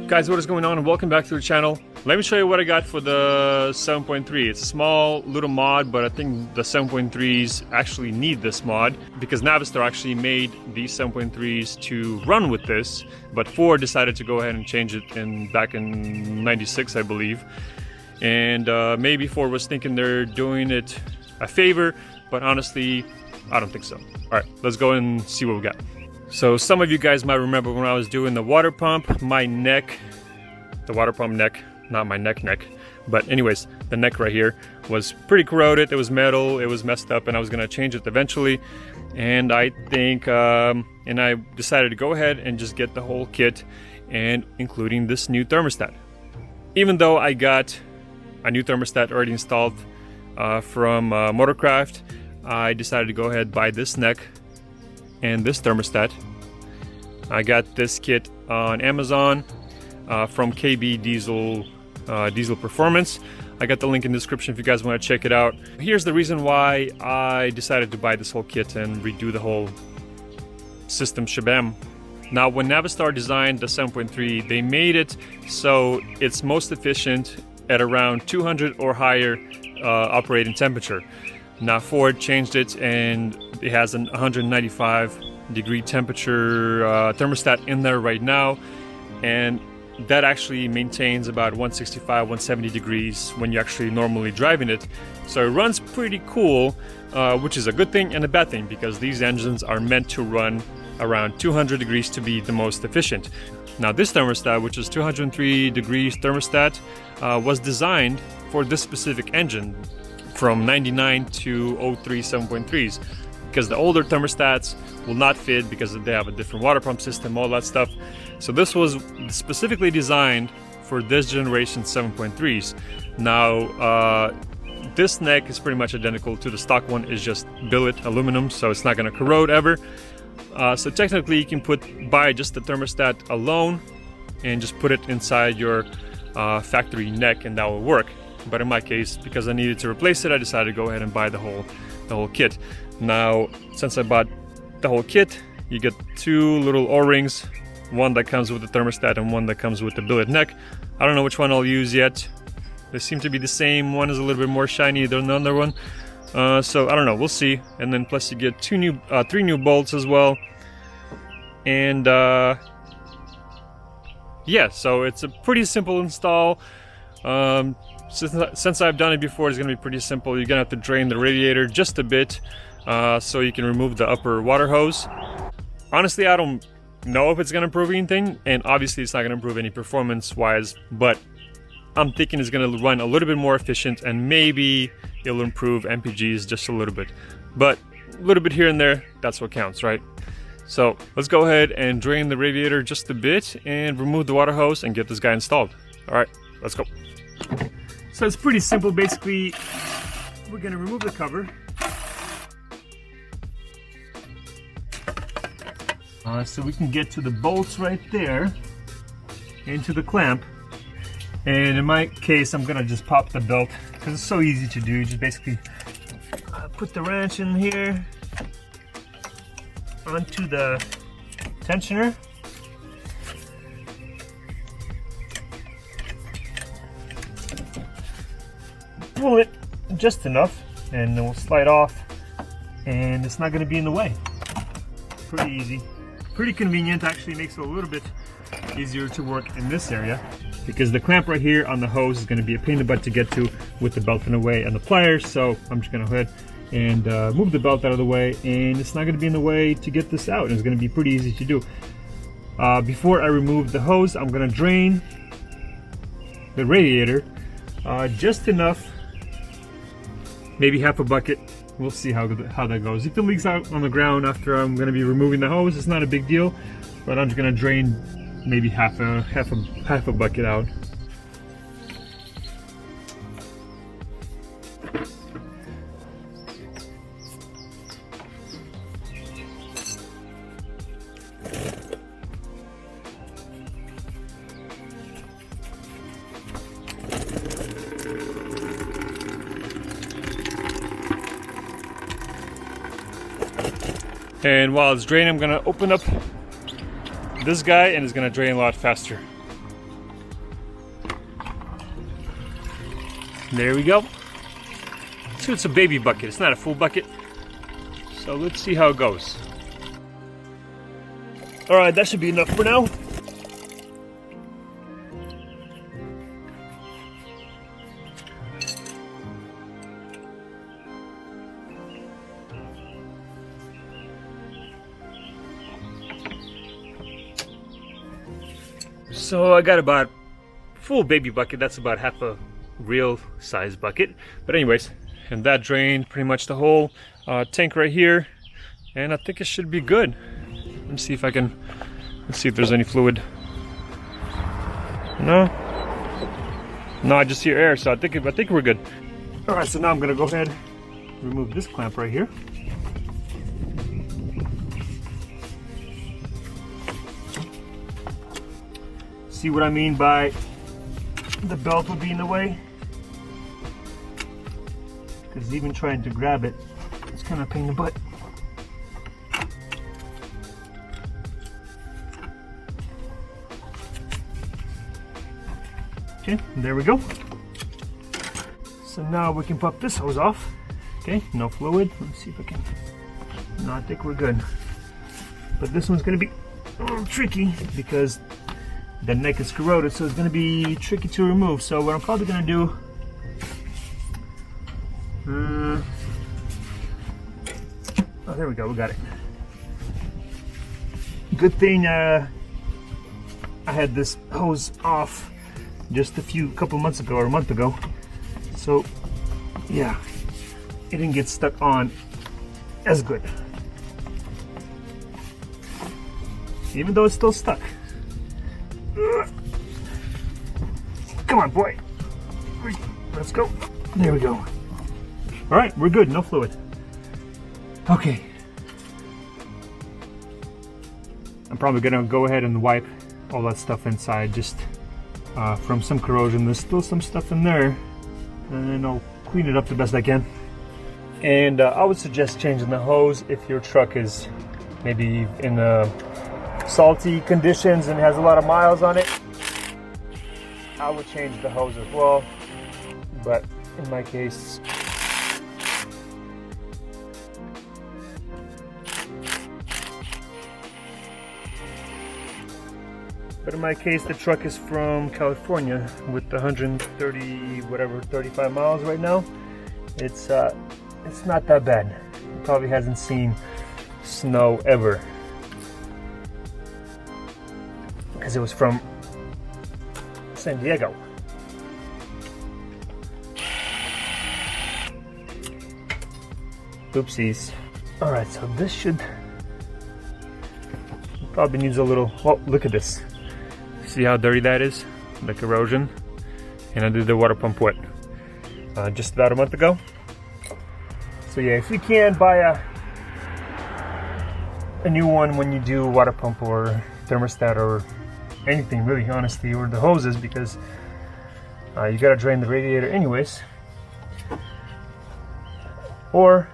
Guys, what is going on, and welcome back to the channel. Let me show you what I got for the 7.3. It's a small little mod, but I think the 7.3s actually need this mod because Navistar actually made these 7.3s to run with this, but Ford decided to go ahead and change it back in '96, I believe. And maybe Ford was thinking they're doing it a favor, but honestly, I don't think so. All right, let's go and see what we got. So some of you guys might remember when I was doing the water pump, my neck, the water pump neck, not my neck, but anyways, the neck right here was pretty corroded. It was metal, it was messed up, and I was gonna change it eventually. And I think, and I decided to go ahead and just get the whole kit, and including this new thermostat. Even though I got a new thermostat already installed from Motorcraft, I decided to go ahead and buy this neck and this thermostat. I got this kit on Amazon from KB Diesel Performance. I got the link in the description if you guys want to check it out. Here's the reason why I decided to buy this whole kit and redo the whole system shabam. Now, when Navistar designed the 7.3, they made it so it's most efficient at around 200 or higher operating temperature. Now Ford changed it and it has an 195 degree temperature thermostat in there right now, and that actually maintains about 165, 170 degrees when you're actually normally driving it. So it runs pretty cool, which is a good thing and a bad thing because these engines are meant to run around 200 degrees to be the most efficient. Now this thermostat, which is 203 degrees thermostat, was designed for this specific engine from 99 to 03 7.3s, because the older thermostats will not fit because they have a different water pump system, all that stuff. So this was specifically designed for this generation 7.3s. Now this neck is pretty much identical to the stock one, it's just billet aluminum, so it's not going to corrode ever. So technically you can buy just the thermostat alone and just put it inside your factory neck and that will work. But in my case, because I needed to replace it, I decided to go ahead and buy the whole kit. Now, since I bought the whole kit, you get two little O-rings, one that comes with the thermostat and one that comes with the billet neck. I don't know which one I'll use yet. They seem to be the same. One is a little bit more shiny than the other one. So I don't know, we'll see. And then plus you get three new bolts as well. And yeah, so it's a pretty simple install. Since I've done it before, it's going to be pretty simple. You're going to have to drain the radiator just a bit so you can remove the upper water hose. Honestly, I don't know if it's going to improve anything, and obviously it's not going to improve any performance-wise, but I'm thinking it's going to run a little bit more efficient, and maybe it'll improve MPGs just a little bit. But a little bit here and there, that's what counts, right? So let's go ahead and drain the radiator just a bit and remove the water hose and get this guy installed. All right, let's go. So it's pretty simple. Basically, we're going to remove the cover. So we can get to the bolts right there, into the clamp. And in my case, I'm going to just pop the belt because it's so easy to do. You just basically put the wrench in here onto the tensioner. Pull it just enough and it will slide off, and it's not going to be in the way. Pretty easy, pretty convenient. Actually makes it a little bit easier to work in this area because the clamp right here on the hose is going to be a pain in the butt to get to with the belt in the way and the pliers. So I'm just going to go ahead and move the belt out of the way, and it's not going to be in the way to get this out. It's going to be pretty easy to do. Before I remove the hose, I'm going to drain the radiator just enough, maybe half a bucket. We'll see how that goes. If it leaks out on the ground after I'm going to be removing the hose, it's not a big deal, but I'm just going to drain maybe half a bucket out. And while it's draining, I'm gonna open up this guy and it's gonna drain a lot faster. there we go. So it's a baby bucket, it's not a full bucket. So let's see how it goes. Alright, that should be enough for now. So I got about full baby bucket, that's about half a real size bucket. But anyways, and that drained pretty much the whole tank right here, and I think it should be good. Let me see if I can, let's see if there's any fluid. No, I just hear air, so I think we're good. All right, so now I'm gonna go ahead and remove this clamp right here. See what I mean by the belt would be in the way? Because even trying to grab it, it's kind of a pain in the butt. Okay, there we go. So now we can pop this hose off. Okay, no fluid. Let's see if I can. No, I think we're good. But this one's going to be a little tricky because the neck is corroded, so it's going to be tricky to remove. So what I'm probably going to do, oh, there we go, we got it. Good thing I had this hose off just a couple months ago or a month ago. So yeah, it didn't get stuck on as good. Even though it's still stuck. Come on, boy. Let's go. There we go. All right, we're good. No fluid. Okay. I'm probably gonna go ahead and wipe all that stuff inside, just from some corrosion. There's still some stuff in there, and I'll clean it up the best I can. And I would suggest changing the hose if your truck is maybe in salty conditions and has a lot of miles on it. I would change the hose as well, but in my case, the truck is from California with 130 whatever 35 miles right now. It's not that bad. It probably hasn't seen snow ever, because it was from San Diego. Oopsies. All right, so this should probably needs a little, oh, look at this. See how dirty that is? The corrosion. And I did the water pump what? Just about a month ago. So yeah, if you can buy a new one when you do water pump or thermostat or anything really, honestly, or the hoses, because you gotta drain the radiator anyways. Or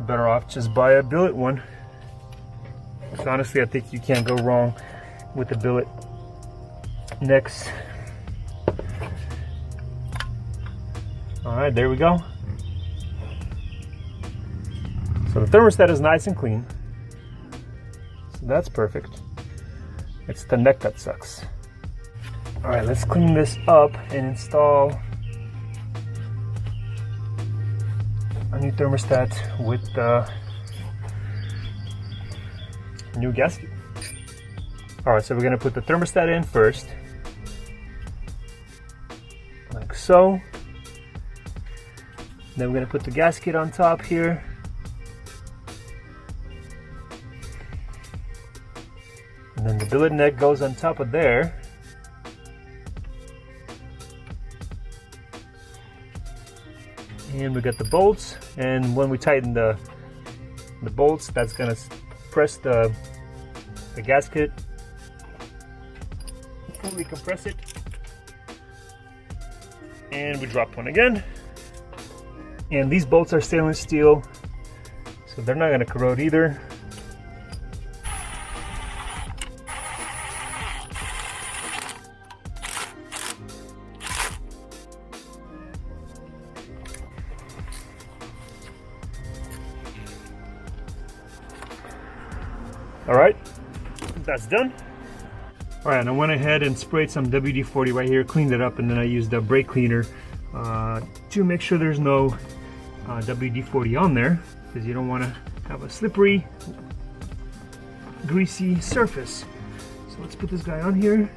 better off just buy a billet one. So honestly, I think you can't go wrong with the Billet Necks. All right, there we go. So the thermostat is nice and clean, so that's perfect. It's the neck that sucks. All right, let's clean this up and install a new thermostat with the new gasket. All right, so we're gonna put the thermostat in first, like so. Then we're gonna put the gasket on top here. And then the billet neck goes on top of there. And we got the bolts, and when we tighten the bolts, that's gonna press the gasket, fully compress it, and we drop one again. And these bolts are stainless steel, so they're not gonna corrode either. All right, that's done. All right, and I went ahead and sprayed some WD-40 right here, cleaned it up, and then I used a brake cleaner to make sure there's no WD-40 on there, because you don't want to have a slippery, greasy surface. So let's put this guy on here.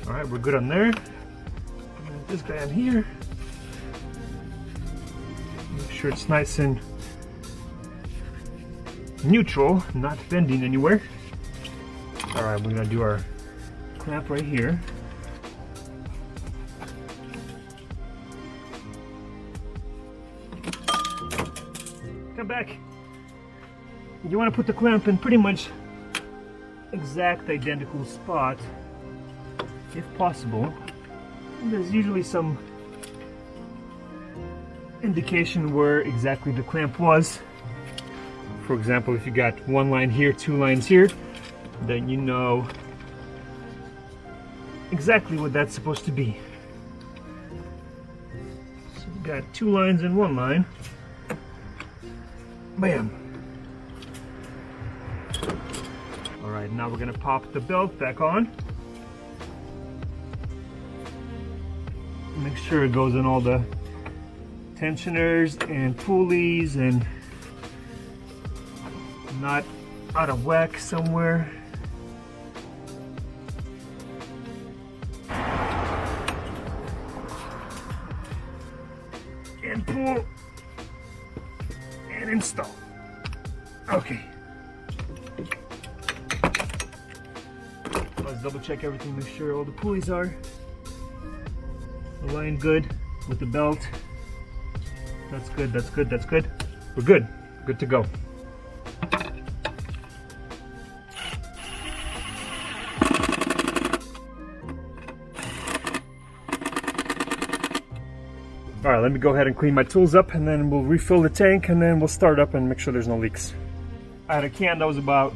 All right, we're good on there. Put this guy on here. Make sure it's nice and neutral, not bending anywhere. All right, we're gonna do our clamp right here. Come back. You want to put the clamp in pretty much exact identical spot, if possible. And there's usually some indication where exactly the clamp was. For example, if you got one line here, two lines here, then you know exactly what that's supposed to be. So we got two lines and one line. Bam. All right, now we're gonna pop the belt back on. Make sure it goes in all the tensioners and pulleys and not out of whack somewhere. And pull and install. Okay. Let's double check everything, make sure all the pulleys are aligned good with the belt. That's good, that's good, that's good. We're good. Good to go. All right, let me go ahead and clean my tools up, and then we'll refill the tank, and then we'll start up and make sure there's no leaks. I had a can that was about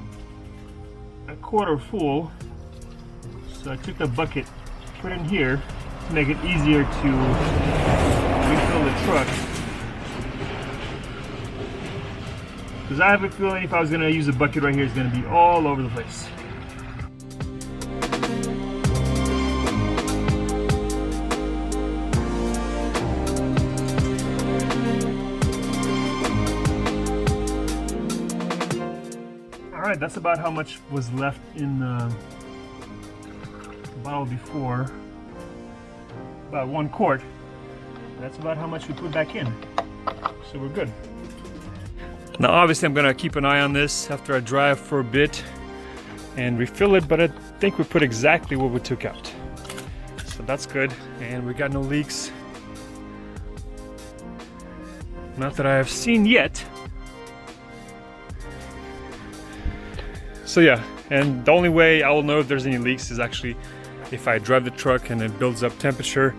a quarter full, so I took the bucket, put it in here to make it easier to refill the truck. Because I have a feeling if I was going to use a bucket right here, it's going to be all over the place. Alright, that's about how much was left in the bottle before. About 1 quart. That's about how much we put back in. So we're good. Now obviously I'm going to keep an eye on this after I drive for a bit and refill it, but I think we put exactly what we took out. So that's good, and we got no leaks. Not that I have seen yet. So yeah, and the only way I will know if there's any leaks is actually if I drive the truck and it builds up temperature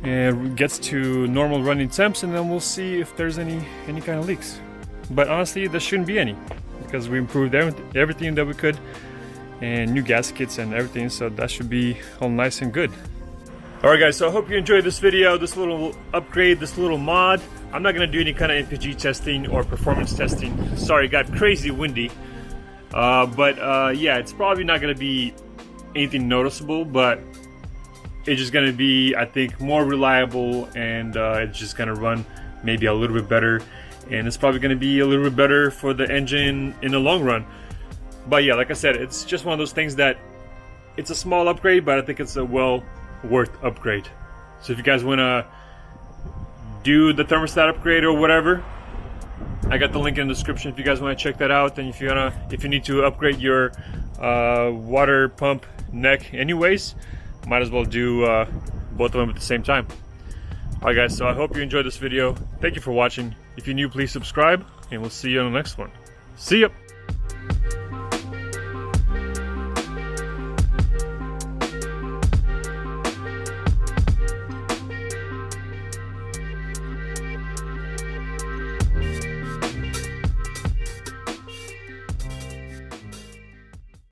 and gets to normal running temps, and then we'll see if there's any kind of leaks. But honestly, there shouldn't be any because we improved everything that we could and new gaskets and everything, so that should be all nice and good. Alright guys, so I hope you enjoyed this video, this little upgrade, this little mod. I'm not going to do any kind of MPG testing or performance testing. Sorry, it got crazy windy. Yeah, it's probably not going to be anything noticeable, but it's just going to be, I think, more reliable, and it's just going to run maybe a little bit better. And it's probably going to be a little bit better for the engine in the long run. But yeah, like I said, it's just one of those things that it's a small upgrade, but I think it's a well worth upgrade. So if you guys want to do the thermostat upgrade or whatever, I got the link in the description if you guys want to check that out. And if you need to upgrade your water pump neck anyways, might as well do both of them at the same time. Alright guys, so I hope you enjoyed this video. Thank you for watching. If you're new, please subscribe, and we'll see you on the next one. See ya!